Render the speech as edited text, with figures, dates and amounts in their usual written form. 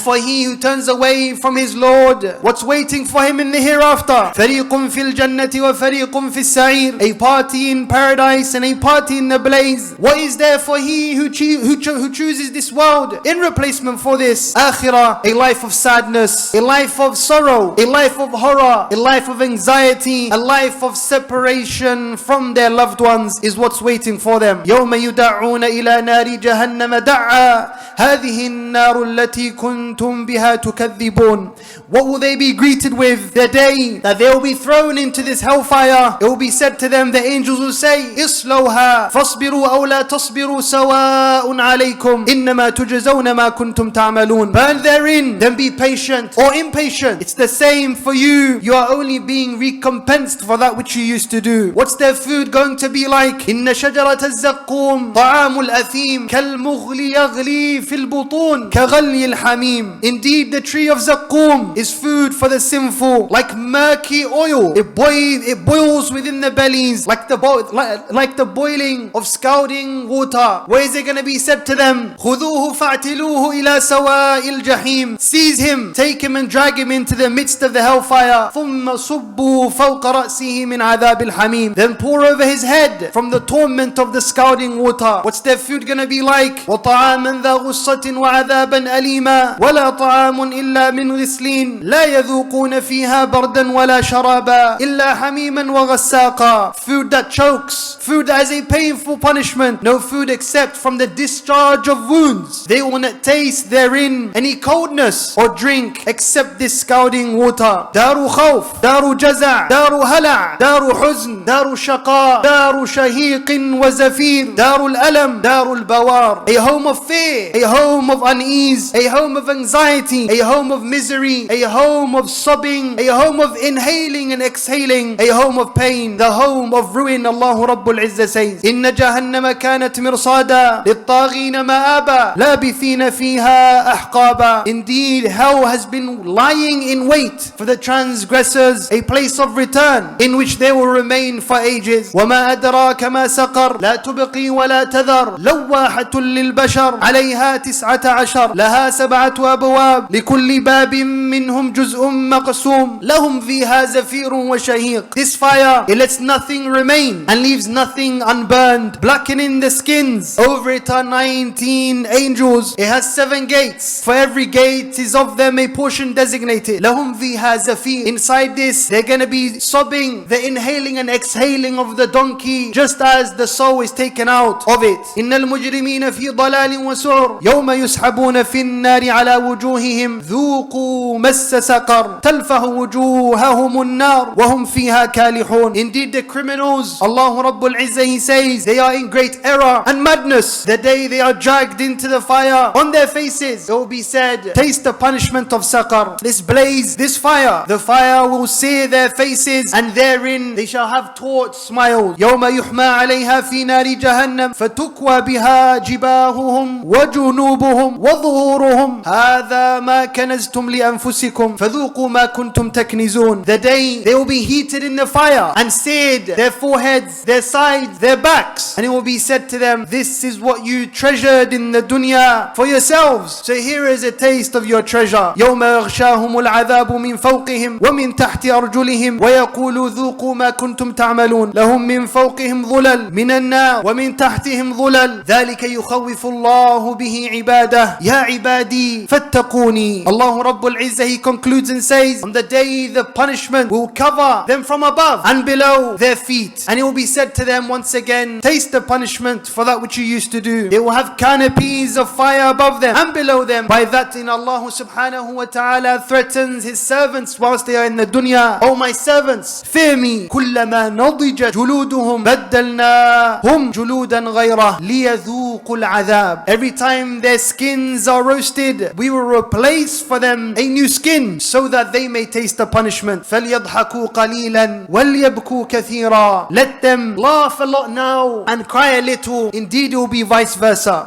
For he who turns away from his Lord, what's waiting for him in the hereafter? فَرِيقٌ فِي الْجَنَّةِ وَفَرِيقٌ فِي السَّعِيرِ. A party in paradise and a party in the blaze. What is there for he who chooses this world in replacement for this akhirah? A life of sadness, a life of sorrow, a life of horror, a life of anxiety, a life of separation from their loved ones is what's waiting for them. يَوْمَ يُدَعُّونَ إِلَى نَارِ جَهَنَّمَ دَعًّا هَذِهِ النَّارُ الَّتِي كُنْتُمْ بِهَا تُكَذِّبُونَ. What will they be greeted with? The day that they will be thrown into this hellfire. It will be said to them, the angels will say, اصلوها فاصبروا أو لا تصبروا سواء عليكم إنما تجزون ما كنتم تعملون. Burn therein, then be patient or impatient. It's the same for you. You are only being recompensed for that which you used to do. What's their food going to be like? إن شجرة الزقوم طعام الأثيم كالمغل يغلي في البطون كغلي الحميم. Indeed, the tree of Zaqqum is food for the sinful, like murky oil. It boils within the bellies, like the boiling of scalding water. Where is it going to be said to them? خُذُوهُ فَاعْتِلُوهُ إِلَى سَوَاءِ الْجَحِيمِ. Seize him, take him and drag him into the midst of the hellfire. ثُمَّ صُبُّوا فَوْقَ رَأْسِهِ مِنْ عَذَابِ الْحَمِيمِ. Then pour over his head from the torment of the scalding water. What's their food going to be like? وَطَعَامًا ذَا غُصَّةٍ وَعَذَابًا أَلِيمًا وَلَا طَعَامٌ إِلَّا مِنْ غِسْلِينٍ لَا يَذُوقُونَ فِيهَا بَرْدًا وَلَا شَرَابًا إِلَّا حَمِيمًا وَغَسَّاقًا. Food that chokes, food that has a painful punishment. No food except from the discharge of wounds. They will not taste therein any coldness or drink except this scalding water. دار خوف, دار جزع, دار هلع, دار حزن, دار شقاء, دار شهيق وزفير, دار الألم, دار البوار. A home of fear, a home of unease, a home of anxiety, a home of misery, a home of sobbing, a home of inhaling and exhaling, a home of pain, the home of ruin. Allah Rabbul Izzah says, إِنَّ جَهَنَّمَ كَانَتْ مِرْصَادًا لِلطَّاغِينَ مَآبًا لَابِثِينَ فِيهَا أَحْقَابًا. Indeed, hell has been lying in wait for the transgressors, a place of return in which they will remain for ages. وَمَا أَدْرَاكَ مَا سَقَرْ لَا تُبْقِي وَلَا تَذَرْ لَوَّاحَةٌ لِلْبَشَرِ عَلَيْهَا 19 لَهَا 7 أبواب لِكُلِّ بَابٍ مِّنْهُمْ جُزْءٌ مَقْسُومٌ لَهُمْ فِيهَا زَفِيرٌ وَشَهِيقٌ. This fire, it lets nothing remain and leaves nothing unburned, blackening the skins. Over it are 19 angels. It has 7 gates. For every gate is of them a portion designated. لَهُمْ فِيهَا زَفِيرٌ. Inside this, they're going to be sobbing, the inhaling and exhaling of the donkey, just as the soul is taken out of it. إِنَّ الْمُجْرِمِينَ فِي ضَلَالٍ وَسُعُرٍ يَوْمَ يُسْحَبُونَ فِي النَّارِ عَلَى وُجُوهِهِمْ ذُوقُوا مَسَّ سَقَرَ تَلْفَحُ وُجُوهَهُمُ النَّارُ وَهُمْ فِيهَا كَالِحُونَ. Indeed, the criminals, Allah Rabbul Izzah, He says, they are in great error and madness. The day they are dragged into the fire, on their faces it will be said, taste the punishment of Saqar. This blaze, this fire, the fire will sear their faces, and therein they shall have taut smiles. يَوْمَ يُحْمَى عَلَيْهَا فِي نَارِ جَهَنَّمْ فَتُكْوَى بِهَا جِبَاهُهُمْ وَجُنُوبُهُمْ وَظُهُورُهُمْ هَذَا مَا كَنَزْتُمْ لِأَنفُسِكُمْ فَذُوقُوا مَا كُنْتُمْ تَكْنِزُونَ. The day they will be heated in the fire and seared, their foreheads, their sides, their backs, and it will be said to them, this is what you treasured in the dunya for yourselves. So here is a taste of your treasure. يَوْمَ يَغْشَاهُمُ الْعَذَابُ مِنْ فَوْقِهِمْ وَمِنْ تَحْتِ أَرْجُلِهِمْ وَيَقُولُ ذُوقُوا مَا كُنْتُمْ تَعْمَلُونَ لَهُمْ مِنْ فَوْقِهِمْ ظُلَلٌ مِنَ النَّارِ وَمِنْ تَحْتِهِمْ ظُلَلٌ ذَلِكَ يُخَوِّفُ اللَّهُ بِهِ عِبَادَهُ يَا عِبَادِي فَاتَّقُونِي. Allah Rabbul Izzah, He concludes and says, on the day the punishment will cover them from above and below their feet, and it will be said to them once again, taste the punishment for that which you used to do. They will have canopies of fire above them and below them. By that, in Allah subhanahu wa ta'ala threatens His servants whilst they are in the dunya. Oh my servants, fear me. كُلَّمَا نَضِجَتْ جُلُودُهُمْ بَدَّلْنَاهُمْ جُلُودًا غَيْرَهُ لِيَذُوقُوا الْعَذَابِ. Every time their skins are roasted, we will replace for them a new skin so that they may taste the punishment. فَلْيَضْحَكُوا قَلِيلًا وَلْيَبْكُوا كَثِيرًا. Let them laugh a lot now and cry a little. Indeed, it will be vice versa.